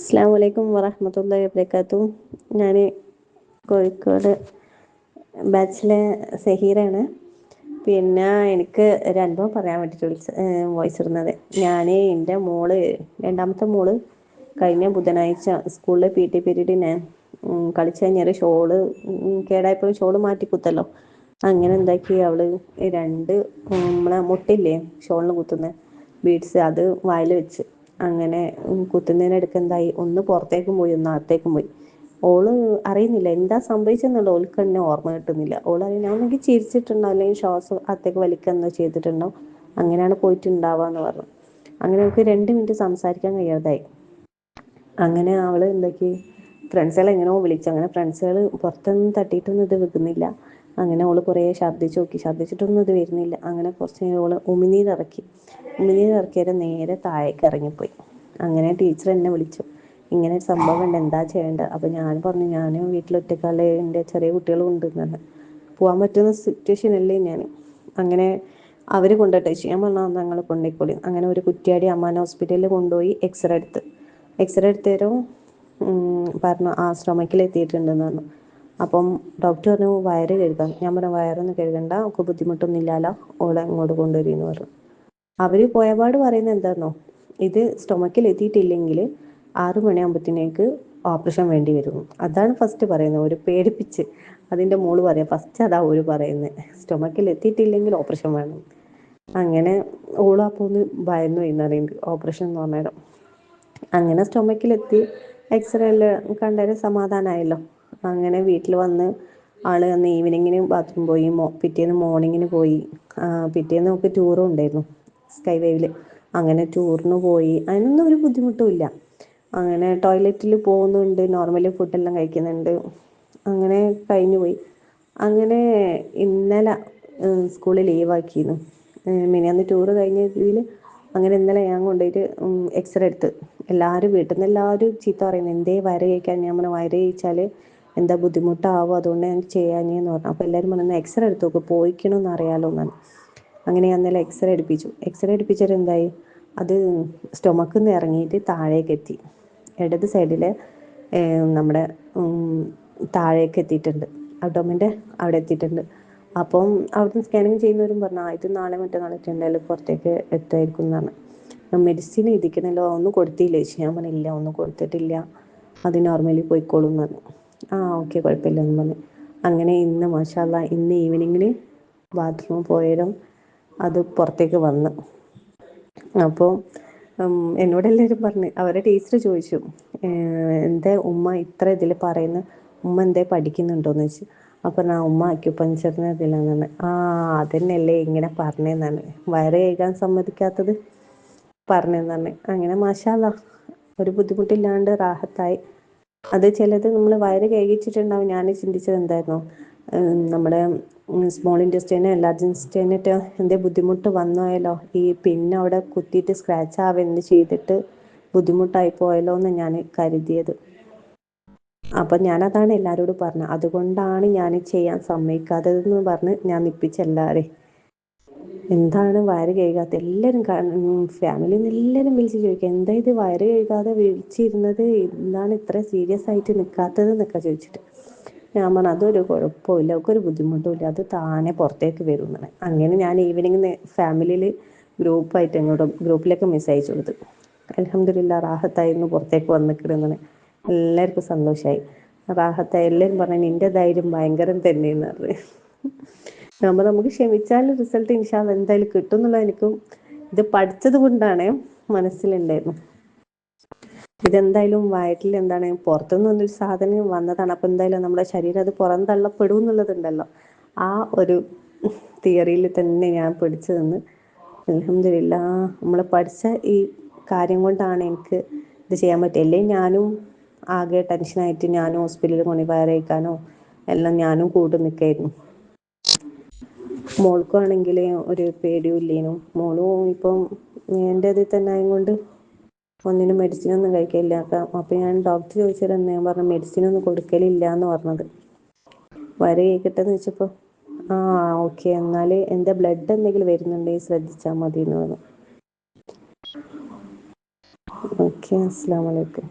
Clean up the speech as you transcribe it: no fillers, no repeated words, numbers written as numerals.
അസ്സാം വലൈക്കും വറഹമത്തല്ലാഹി വബറകാതുഹു. ഞാൻ കോഴിക്കോട് ബാച്ചിലെ സഹീറയാണ്. പിന്നെ എനിക്ക് ഒരു അനുഭവം പറയാൻ വേണ്ടിയിട്ട് വോയിസ് ഇടുന്നത്. എൻ്റെ രണ്ടാമത്തെ മോള് കഴിഞ്ഞ ബുധനാഴ്ച സ്കൂളിൽ PT പീരീഡിന് കളിച്ച് കഴിഞ്ഞാൽ ഷോള് കേടായപ്പോൾ ഷോള് മാറ്റി കുത്തല്ലോ. അങ്ങനെ എന്താക്കി അവള് രണ്ട് നമ്മളെ മുട്ടില്ലേ ഷോളിന് കുത്തുന്നത് ബീഡ്സ് അത് വായിൽ വെച്ച് അങ്ങനെ കുത്തുന്നതിനിടയ്ക്ക് എന്തായി, ഒന്ന് പുറത്തേക്കും പോയി ഒന്ന് അകത്തേക്കും പോയി. ഓള് അറിയുന്നില്ല എന്താ സംഭവിച്ചെന്നുള്ളത്. ഓൾക്ക് തന്നെ ഓർമ്മ കിട്ടുന്നില്ല. ഞാൻ ഒന്നെങ്കിൽ ചിരിച്ചിട്ടുണ്ടോ അല്ലെങ്കിൽ ശ്വാസം അകത്തേക്ക് വലിക്കുക ചെയ്തിട്ടുണ്ടോ, അങ്ങനെയാണ് പോയിട്ടുണ്ടാവാന്ന് പറഞ്ഞു. അങ്ങനെ അവൾക്ക് 2 മിനിറ്റ് സംസാരിക്കാൻ കഴിയാതായി. അങ്ങനെ അവൾ എന്താക്കി, ഫ്രണ്ട്സുകളെ എങ്ങനെയോ വിളിച്ചു. അങ്ങനെ ഫ്രണ്ട്സുകൾ പുറത്തൊന്നും തട്ടിയിട്ടൊന്നും ഇത് വെക്കുന്നില്ല. അങ്ങനെ അവൾ കുറേ ഛർദ്ദിച്ചിട്ടൊന്നും ഇത് വരുന്നില്ല. അങ്ങനെ കുറച്ച് കഴിഞ്ഞ് അവൾ ഉമിനീരിറക്കിയാൽ നേരെ താഴേക്ക് ഇറങ്ങിപ്പോയി. അങ്ങനെ ടീച്ചർ എന്നെ വിളിച്ചു, ഇങ്ങനെ ഒരു സംഭവം ഉണ്ട്, എന്താ ചെയ്യേണ്ടത്? അപ്പോൾ ഞാൻ പറഞ്ഞു, ഞാൻ വീട്ടിലൊറ്റക്കാലേ, എൻ്റെ ചെറിയ കുട്ടികളും ഉണ്ടെന്ന് പറഞ്ഞു. പോകാൻ പറ്റുന്ന സിറ്റുവേഷൻ അല്ലേ ഞാൻ. അങ്ങനെ അവർ കൊണ്ടുപോയിട്ട് ഞാൻ പറഞ്ഞു ഞങ്ങൾ കൊണ്ടുപോയിക്കോളി. അങ്ങനെ ഒരു കുറ്റ്യാടി അമ്മാന ഹോസ്പിറ്റലിൽ കൊണ്ടുപോയി എക്സ്റേ എടുത്തേരം പറഞ്ഞു സ്റ്റൊമക്കിൽ എത്തിയിട്ടുണ്ടെന്ന് പറഞ്ഞു. അപ്പം ഡോക്ടർ പറഞ്ഞു വയറ് കഴുകാൻ. ഞാൻ പറഞ്ഞു വയറൊന്നും കഴുകണ്ട, നമുക്ക് ബുദ്ധിമുട്ടൊന്നും ഇല്ലല്ലോ, ഓളെ ഇങ്ങോട്ട് കൊണ്ടുവരുമെന്ന് പറഞ്ഞു. അവർ പോയപാട് പറയുന്നത് എന്താണെന്നോ, ഇത് സ്റ്റൊമക്കിൽ എത്തിയിട്ടില്ലെങ്കിൽ 6 മണിയാകുമ്പോഴത്തേക്ക് ഓപ്പറേഷൻ വേണ്ടി വരും. അതാണ് ഫസ്റ്റ് പറയുന്നത്, ഒരു പേടിപ്പിച്ച്. അതിൻ്റെ മോള് പറയാം ഫസ്റ്റ് അതാ ഒരു പറയുന്നത്, സ്റ്റൊമക്കിൽ എത്തിയിട്ടില്ലെങ്കിൽ ഓപ്പറേഷൻ വേണം. അങ്ങനെ ഓളപ്പോൾ ഒന്ന് ഭയന്നു എന്നറിയുന്നത് ഓപ്പറേഷൻ എന്ന് പറഞ്ഞേരം. അങ്ങനെ സ്റ്റൊമക്കിലെത്തി എക്സ്റേ എല്ലാം കണ്ടേരം സമാധാനമായല്ലോ. അങ്ങനെ വീട്ടിൽ വന്ന് അന്ന് ഈവനിങ്ങിന് ബാത്റൂം പോയി, പിറ്റേന്ന് മോർണിംഗിന് പോയി. പിറ്റേന്ന് നമുക്ക് ടൂറും ഉണ്ടായിരുന്നു സ്കൈ വേവിൽ. അങ്ങനെ ടൂറിന് പോയി. അതിനൊന്നും ഒരു ബുദ്ധിമുട്ടും ഇല്ല. അങ്ങനെ ടോയ്ലറ്റിൽ പോകുന്നുണ്ട്, നോർമലി ഫുഡെല്ലാം കഴിക്കുന്നുണ്ട്. അങ്ങനെ കഴിഞ്ഞു പോയി. അങ്ങനെ ഇന്നലെ സ്കൂളിൽ ലീവാക്കിയിരുന്നു. മിനിയാന്ന് ടൂറ് കഴിഞ്ഞതിൽ അങ്ങനെ ഇന്നലെ ഞാൻ കൊണ്ടുപോയിട്ട് എക്സ്റേ എടുത്ത്. വീട്ടിൽ നിന്ന് എല്ലാവരും ചീത്ത പറയുന്നത്, എന്തേ വയറ് കഴിക്കാൻ? ഞാൻ പറഞ്ഞു വയറ് കഴിച്ചാൽ എന്താ ബുദ്ധിമുട്ടാവും, അതുകൊണ്ട് ഞാൻ ചെയ്യാഞ്ഞെന്ന് പറഞ്ഞു. അപ്പോൾ എല്ലാവരും പറഞ്ഞു എക്സ്റേ എടുത്ത് നോക്ക്, പോയിക്കണമെന്ന് അറിയാമല്ലോ എന്നാണ്. അങ്ങനെ ഞാൻ ഇന്നലെ എക്സ്റേ എടുപ്പിച്ചിട്ട് എന്തായി, അത് സ്റ്റൊമക്കിൽ നിന്ന് ഇറങ്ങിയിട്ട് താഴേക്ക് എത്തി. ഇടത് സൈഡിൽ നമ്മുടെ താഴേക്ക് എത്തിയിട്ടുണ്ട്, അബ്ഡോമിൻ്റെ അവിടെ എത്തിയിട്ടുണ്ട്. അപ്പം അവിടുന്ന് സ്കാനിങ് ചെയ്യുന്നവരും പറഞ്ഞു ഇത് നാളെ മറ്റന്നാളൊക്കെ എന്തായാലും പുറത്തേക്ക് എത്തുമായിരിക്കും എന്നാണ്. മെഡിസിൻ ഇരിക്കണല്ലോ, ഒന്നും കൊടുത്തില്ല ചേച്ചി. ഞാൻ പറഞ്ഞില്ല, ഒന്നും കൊടുത്തിട്ടില്ല, അത് നോർമലി പോയിക്കോളും എന്ന് പറഞ്ഞു. ഓക്കെ കുഴപ്പമില്ലെന്ന് പറഞ്ഞു. അങ്ങനെ ഇന്ന് മാഷാ അല്ലാ ഇന്ന് ഈവനിങ്ങിൽ ബാത്റൂമിൽ പോയാലും അത് പുറത്തേക്ക് വന്ന്. അപ്പോൾ എന്നോടെല്ലാവരും പറഞ്ഞ്, അവരുടെ ടീച്ചർ ചോദിച്ചു എന്താ ഉമ്മ ഇത്ര ഇതിൽ പറയുന്നത്, ഉമ്മ എന്തേ പഠിക്കുന്നുണ്ടോയെന്ന് ചോദിച്ചു. അപ്പോൾ ഞാൻ ഉമ്മ അക്യുപഞ്ചറിന് ഇതിലാണെന്ന്. അതന്നെയല്ലേ ഇങ്ങനെ പറഞ്ഞതെന്നാണ്, വയറ് കഴുകാൻ സമ്മതിക്കാത്തത് പറഞ്ഞതെന്നാണ്. അങ്ങനെ മാഷാ അല്ലാ ഒരു ബുദ്ധിമുട്ടില്ലാണ്ട് റാഹത്തായി. അത് ചിലത് നമ്മൾ വയറ് കഴുകിച്ചിട്ടുണ്ടാവും. ഞാൻ ചിന്തിച്ചത് എന്തായിരുന്നു, നമ്മുടെ സ്മോൾ ഇൻറ്റെസ്റ്റൈനോ ലാർജ് ഇൻറ്റെസ്റ്റൈനോ എന്തേ ബുദ്ധിമുട്ട് വന്നോയാലോ, ഈ പിന്നെ അവിടെ കുത്തിയിട്ട് സ്ക്രാച്ച് ആവുക ചെയ്തിട്ട് ബുദ്ധിമുട്ടായി പോയല്ലോ എന്ന് ഞാൻ കരുതിയത്. അപ്പം ഞാനതാണ് എല്ലാവരോടും പറഞ്ഞത്, അതുകൊണ്ടാണ് ഞാൻ ചെയ്യാൻ സമ്മതിക്കാത്തതെന്ന് പറഞ്ഞ് ഞാൻ നിപ്പിച്ച എല്ലാവരെയും. എന്താണ് വയറ് കഴുകാത്ത? എല്ലാവരും ഫാമിലിയിൽ നിന്ന് എല്ലാവരും വിളിച്ച് ചോദിക്കുക, എന്താ ഇത് വയറ് കഴുകാതെ വിളിച്ചിരുന്നത്, എന്താണ് ഇത്ര സീരിയസ് ആയിട്ട് നിൽക്കാത്തത് എന്നൊക്കെ ചോദിച്ചിട്ട്. ഞാൻ പറഞ്ഞു അതൊരു കുഴപ്പമില്ല, ഒരു ബുദ്ധിമുട്ടും ഇല്ല, അത് താനെ പുറത്തേക്ക് വരും എന്നാണ്. അങ്ങനെ ഞാൻ ഈവനിങ് ഫാമിലിയിൽ ഗ്രൂപ്പിലേക്ക് മെസ്സേജ് അയച്ചു കൊടുത്തു. അൽഹംദുലില്ലാ റാഹത്തായിരുന്നു, പുറത്തേക്ക് വന്നിക്കിടുന്നതാണ്. എല്ലാവർക്കും സന്തോഷമായി, റാഹത്തായി. എല്ലാവരും പറഞ്ഞു നിൻ്റെ ധൈര്യം ഭയങ്കരം തന്നെയെന്ന് പറഞ്ഞു. നമുക്ക് ക്ഷമിച്ചാൽ റിസൾട്ട് ഇൻഷാ അല്ലാ എന്തായാലും കിട്ടും എന്നുള്ളത് എനിക്കും ഇത് പഠിച്ചത് കൊണ്ടാണ് മനസ്സിലുണ്ടായിരുന്നു. ഇതെന്തായാലും വയറ്റിൽ പുറത്തുനിന്ന് വന്നൊരു സാധനം വന്നതാണ്. അപ്പം എന്തായാലും നമ്മുടെ ശരീരം അത് പുറന്തള്ളപ്പെടും എന്നുള്ളതുണ്ടല്ലോ, ആ ഒരു തിയറിയിൽ തന്നെ ഞാൻ പിടിച്ചു നിന്ന് അൽഹംദുലില്ലാ നമ്മൾ പഠിച്ച ഈ കാര്യം കൊണ്ടാണ് എനിക്ക് ഇത് ചെയ്യാൻ പറ്റില്ല. ഞാനും ആകെ ടെൻഷനായിട്ട് ഞാനും ഹോസ്പിറ്റലിൽ കൊണ്ട് വയറ് കഴിക്കാനോ എല്ലാം ഞാനും കൂട്ട് നിൽക്കായിരുന്നു. മോൾക്കും ആണെങ്കിൽ ഒരു പേടിയും ഇല്ലേനും. മോളും ഇപ്പം എൻ്റെ ഇതിൽ തന്നെ ആയതുകൊണ്ട് ഒന്നിനും മെഡിസിനൊന്നും കഴിക്കില്ല. അപ്പം ഞാൻ ഡോക്ടർ ചോദിച്ചിരുന്നു, ഞാൻ പറഞ്ഞു മെഡിസിനൊന്നും കൊടുക്കലില്ല എന്ന് പറഞ്ഞത്. വയറ് കഴിക്കട്ടെന്ന് വെച്ചപ്പോൾ ഓക്കെ, എന്നാൽ എൻ്റെ ബ്ലഡ് എന്തെങ്കിലും വരുന്നുണ്ടെങ്കിൽ ശ്രദ്ധിച്ചാൽ മതി എന്ന് പറഞ്ഞു. ഓക്കെ, അസ്സലാമു അലൈക്കും.